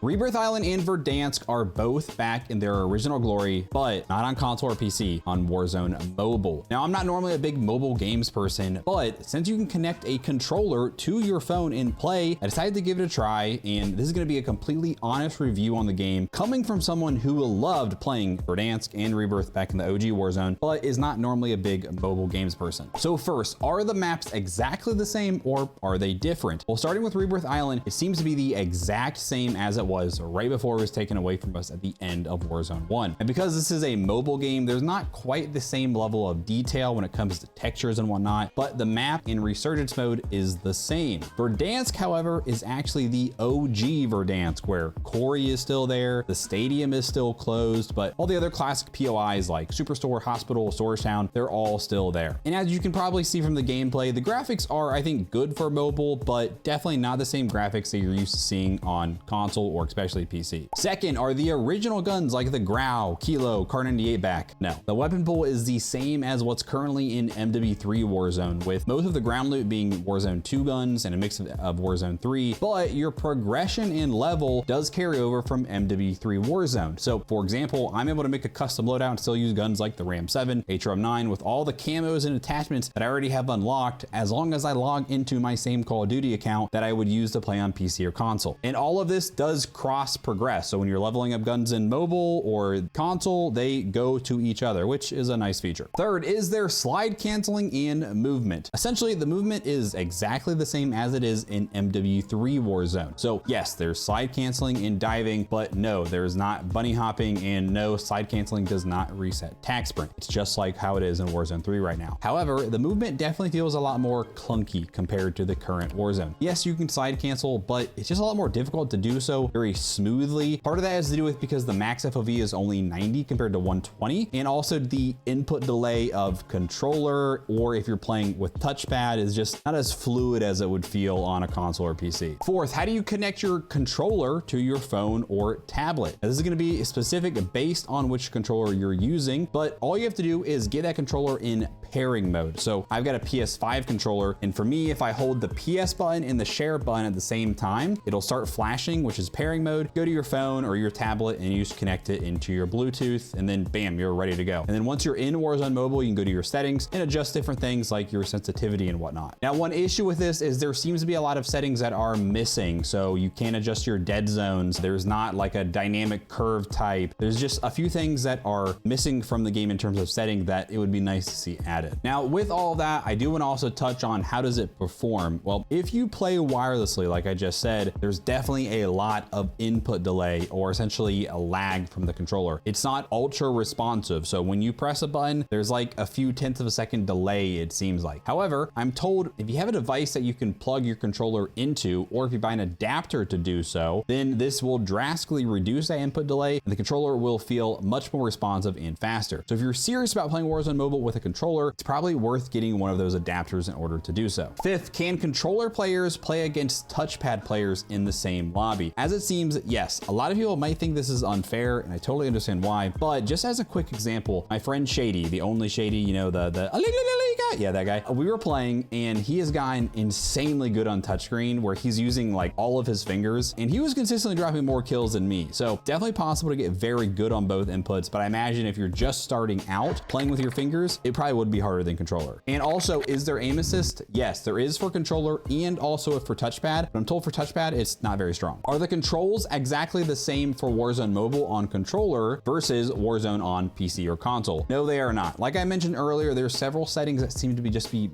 Rebirth Island and Verdansk are both back in their original glory, but not on console or PC, on Warzone Mobile. Now, I'm not normally a big mobile games person, but since you can connect a controller to your phone and play, I decided to give it a try, and this is going to be a completely honest review on the game, coming from someone who loved playing Verdansk and Rebirth back in the OG Warzone, but is not normally a big mobile games person. So first, are the maps exactly the same or are they different? Well, starting with Rebirth Island, it seems to be the exact same as it was right before it was taken away from us at the end of Warzone 1. And because this is a mobile game, there's not quite the same level of detail when it comes to textures and whatnot, but the map in Resurgence mode is the same. Verdansk, however, is actually the OG Verdansk, where Corey is still there, the stadium is still closed, but all the other classic POIs like Superstore, Hospital, Storage Town, they're all still there. And as you can probably see from the gameplay, the graphics are, I think, good for mobile, but definitely not the same graphics that you're used to seeing on console or especially PC. Second are the original guns like the Grau, Kilo, Kar 98 back. No, the weapon pool is the same as what's currently in MW3 Warzone, with most of the ground loot being Warzone 2 guns and a mix of Warzone 3, but your progression and level does carry over from MW3 Warzone. So for example, I'm able to make a custom loadout and still use guns like the Ram 7, HRM 9 with all the camos and attachments that I already have unlocked, as long as I log into my same Call of Duty account that I would use to play on PC or console. And all of this does cross progress. So when you're leveling up guns in mobile or console, they go to each other, which is a nice feature. Third is their slide canceling and movement. Essentially, the movement is exactly the same as it is in MW3 Warzone. So yes, there's slide canceling and diving, but no, there's not bunny hopping, and no, slide canceling does not reset tac sprint. It's just like how it is in Warzone 3 right now. However, the movement definitely feels a lot more clunky compared to the current Warzone. Yes, you can slide cancel, but it's just a lot more difficult to do so very smoothly. Part of that has to do with because the max FOV is only 90 compared to 120, and also the input delay of controller, or if you're playing with touchpad, is just not as fluid as it would feel on a console or PC. Fourth, how do you connect your controller to your phone or tablet? Now, this is going to be specific based on which controller you're using, but all you have to do is get that controller in pairing mode. So I've got a PS5 controller, and for me, if I hold the PS button and the share button at the same time, it'll start flashing, which is pairing mode. Go to your phone or your tablet and you just connect it into your Bluetooth, and then bam, you're ready to go. And then once you're in Warzone Mobile, you can go to your settings and adjust different things like your sensitivity and whatnot. Now, one issue with this is there seems to be a lot of settings that are missing. So you can't adjust your dead zones. There's not like a dynamic curve type. There's just a few things that are missing from the game in terms of setting that it would be nice to see added. Now, with all of that, I do want to also touch on how does it perform? Well, if you play wirelessly, like I just said, there's definitely a lot of input delay, or essentially a lag from the controller. It's not ultra responsive. So when you press a button, there's like a few tenths of a second delay, it seems like. However, I'm told if you have a device that you can plug your controller into, or if you buy an adapter to do so, then this will drastically reduce that input delay and the controller will feel much more responsive and faster. So if you're serious about playing Warzone Mobile with a controller, it's probably worth getting one of those adapters in order to do so. Fifth, can controller players play against touchpad players in the same lobby? As it seems, yes. A lot of people might think this is unfair, and I totally understand why, but just as a quick example, my friend Shady, the only Shady, you know, the guy, yeah, that guy, we were playing, and he has gotten insanely good on touchscreen, where he's using like all of his fingers, and he was consistently dropping more kills than me. So definitely possible to get very good on both inputs, but I imagine if you're just starting out playing with your fingers, it probably would be harder than controller. And also, is there aim assist? Yes, there is for controller and also for touchpad, but I'm told for touchpad, it's not very strong. Are the controls exactly the same for Warzone Mobile on controller versus Warzone on PC or console? No, they are not. Like I mentioned earlier, there's several settings that seem to be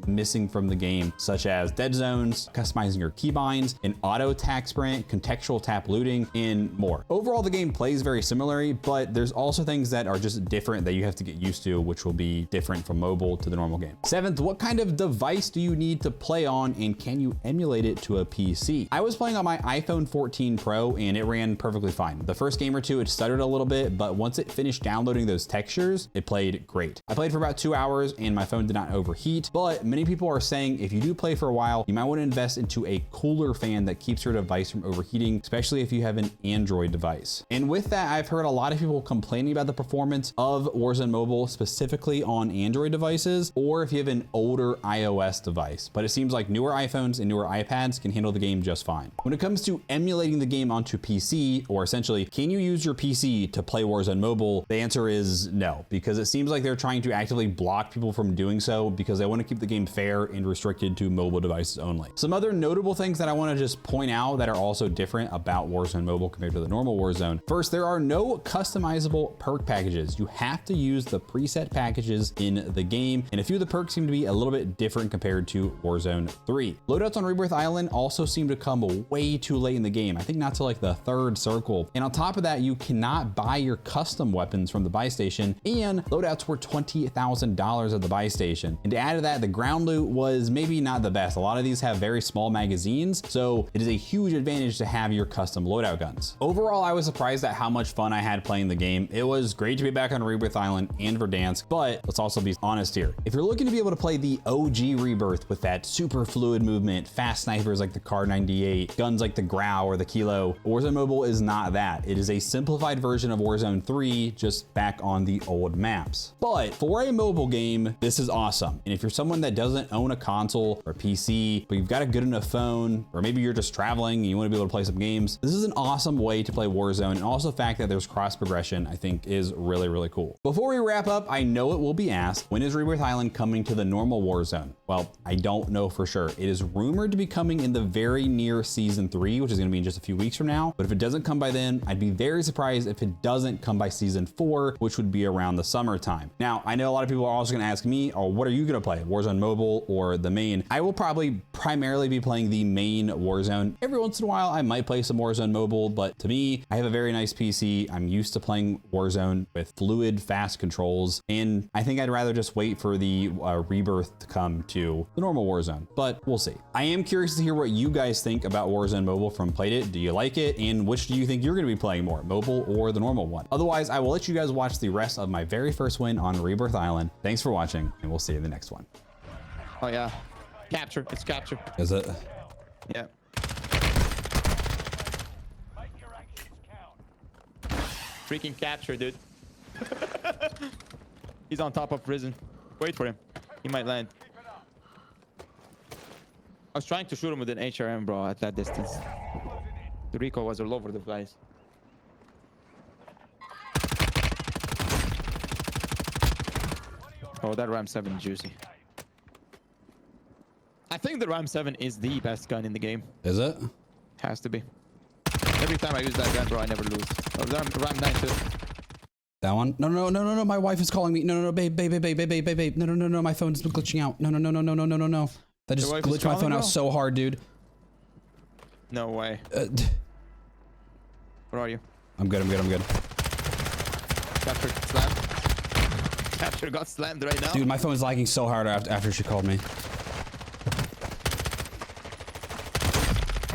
missing from the game, such as dead zones, customizing your keybinds, an auto tac sprint, contextual tap looting, and more. Overall, the game plays very similarly, but there's also things that are just different that you have to get used to, which will be different from mobile to the normal game. Seventh, what kind of device do you need to play on, and can you emulate it to a PC? I was playing on my iPhone 14 Pro and it ran perfectly fine. The first game or two, it stuttered a little bit, but once it finished downloading those textures, it played great. I played for about 2 hours and my phone did not overheat, but many people are saying if you do play for a while, you might want to invest into a cooler fan that keeps your device from overheating, especially if you have an Android device. And with that, I've heard a lot of people complaining about the performance of Warzone Mobile, specifically on Android devices, or if you have an older iOS device. But it seems like newer iPhones and newer iPads can handle the game just fine. When it comes to emulating the game onto PC, or essentially, can you use your PC to play Warzone Mobile? The answer is no, because it seems like they're trying to actively block people from doing so because they want to keep the game fair and restricted to mobile devices only. Some other notable things that I want to just point out that are also different about Warzone Mobile compared to the normal Warzone. First, there are no customizable perk packages. You have to use the preset packages in the game, and a few of the perks seem to be a little bit different compared to Warzone 3. Loadouts on Rebirth Island also seem to come way too late in the game. I think not till like the third circle. And on top of that, you cannot buy your custom weapons from the buy station, and loadouts were $20,000 at the buy station. And to add to that, the ground loot was maybe not the best. A lot of these have very small magazines, so it is a huge advantage to have your custom loadout guns. Overall, I was surprised at how much fun I had playing the game. It was great to be back on Rebirth Island and Verdansk, but let's also be honest here. If you're looking to be able to play the OG Rebirth with that super fluid movement, fast snipers like the Kar 98, guns like the Grau or the Kilo, Warzone Mobile is not that. It is a simplified version of Warzone 3, just back on the old maps. But for a mobile game, this is awesome. And if you're someone that doesn't own a console or PC, but you've got a good enough phone, or maybe you're just traveling and you want to be able to play some games, this is an awesome way to play Warzone. And also the fact that there's cross progression, I think is really, really cool. Before we wrap up, I know it will be asked, when is Rebirth Island coming to the normal Warzone? Well, I don't know for sure. It is rumored to be coming in the very near season 3, which is going to be in just a few weeks from now. But if it doesn't come by then, I'd be very surprised if it doesn't come by season 4, which would be around the summertime. Now, I know a lot of people are also going to ask me, oh, what are you going to play? Warzone Mobile or the main? I will probably primarily be playing the main Warzone. Every once in a while, I might play some Warzone Mobile, but to me, I have a very nice PC. I'm used to playing Warzone with fluid, fast controls, and I think I'd rather just wait for the Rebirth to come to the normal Warzone, but we'll see. I am curious to hear what you guys think about Warzone Mobile from Played It. Do you like it? And which do you think you're going to be playing more, mobile or the normal one? Otherwise, I will let you guys watch the rest of my very first win on Rebirth Island. Thanks for watching, and we'll see you in the next one. Oh yeah, capture. It's capture. Is it? Yeah. Freaking capture, dude. He's on top of prison. Wait for him. He might land. I was trying to shoot him with an HRM, bro, at that distance. The recoil was all over the place. Oh, that Ram 7 juicy. I think the Ram 7 is the best gun in the game. Is it? Has to be. Every time I use that gun, bro, I never lose. Oh, Ram 9 too. That one? No, no, no, no, no. My wife is calling me. No, no, no, babe, babe, babe, babe, babe, babe, babe. No, no, no, no. My phone's glitching out. No, no, no, no, no, no, no, no, no. That just glitched my phone out so hard, dude. No way. Where are you? I'm good. I'm good. I'm good. Capture slammed. Capture got slammed right now. Dude, my phone's lagging so hard after she called me.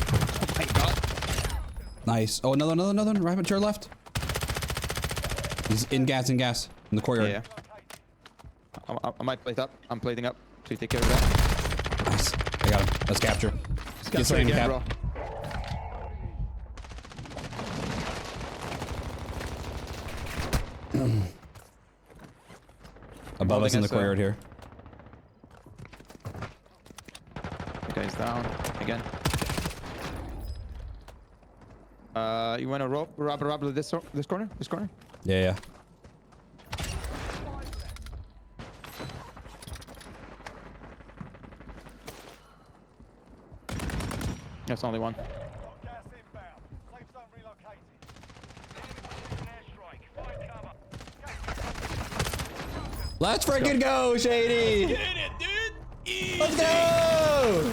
Oh my god. Nice. Oh, another one. Right to your left. He's in gas, in the courtyard. Yeah. I might plate up. I'm plating up. So you take care of that. Nice. I got him. Let's capture. Get started again, bro. Above us in the courtyard here. The guy's down again. You want to rob this corner? This corner? Yeah, yeah. That's only one. Let's freaking go, Shady! Get it, dude! Easy. Let's go!